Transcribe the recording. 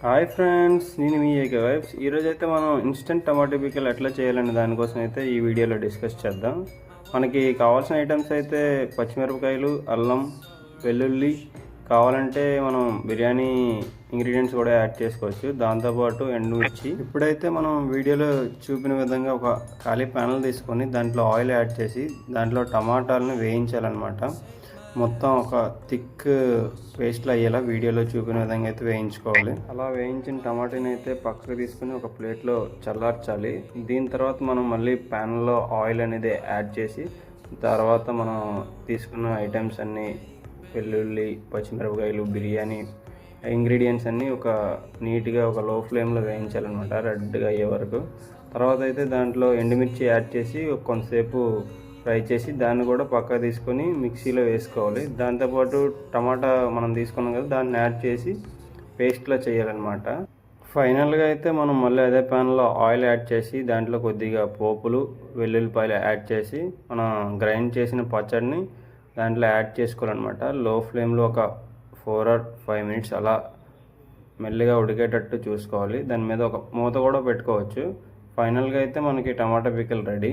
Hi friends, నేను మీ AK vibes. ఈరోజు అయితే మనం ఇన్స్టెంట్ టమాటో పికిల్ ఎట్లా చేయాలనే దానికోసం అయితే ఈ వీడియోలో డిస్కస్ చేద్దాం. మనకి కావాల్సిన ఐటమ్స్ అయితే పచ్చిమిరపకాయలు, అల్లం, వెల్లుల్లి, కావాలంటే మనం బిర్యానీ ఇంగ్రీడియంట్స్ కూడా యాడ్ చేసుకోవచ్చు, దాంతోపాటు ఎండుమిర్చి. ఇప్పుడైతే మనం వీడియోలో చూపిన విధంగా ఒక ఖాళీ ప్యానల్ తీసుకొని దాంట్లో ఆయిల్ యాడ్ చేసి దాంట్లో టమాటాలను వేయించాలన్నమాట. మొత్తం ఒక థిక్ పేస్ట్లో అయ్యేలా వీడియోలో చూపిన విధంగా అయితే వేయించుకోవాలి. అలా వేయించిన టమాటాని అయితే పక్కకు తీసుకుని ఒక ప్లేట్లో చల్లార్చాలి. దీని తర్వాత మనం మళ్ళీ ప్యాన్లో ఆయిల్ అనేది యాడ్ చేసి తర్వాత మనం తీసుకున్న ఐటమ్స్ అన్నీ వెల్లుల్లి, పచ్చిమిరపకాయలు, బిర్యానీ ఇంగ్రీడియంట్స్ అన్నీ ఒక నీట్గా ఒక లో ఫ్లేమ్లో వేయించాలన్నమాట, రెడ్గా అయ్యే వరకు. తర్వాత అయితే దాంట్లో ఎండుమిర్చి యాడ్ చేసి కొంతసేపు ఫ్రై చేసి దాన్ని కూడా పక్క తీసుకొని మిక్సీలో వేసుకోవాలి. దాంతోపాటు టమాటా మనం తీసుకున్నాం కదా, దాన్ని యాడ్ చేసి పేస్ట్లో చేయాలన్నమాట. ఫైనల్గా అయితే మనం మళ్ళీ అదే ప్యాన్లో ఆయిల్ యాడ్ చేసి దాంట్లో కొద్దిగా పోపులు, వెల్లుల్లిపాయలు యాడ్ చేసి మనం గ్రైండ్ చేసిన పచ్చడిని దాంట్లో యాడ్ చేసుకోవాలన్నమాట. లో ఫ్లేమ్లో ఒక 4 or 5 minutes అలా మెల్లిగా ఉడికేటట్టు చూసుకోవాలి. దాని మీద ఒక మూత కూడా పెట్టుకోవచ్చు. ఫైనల్గా అయితే మనకి టమాటా పికిల్ రెడీ.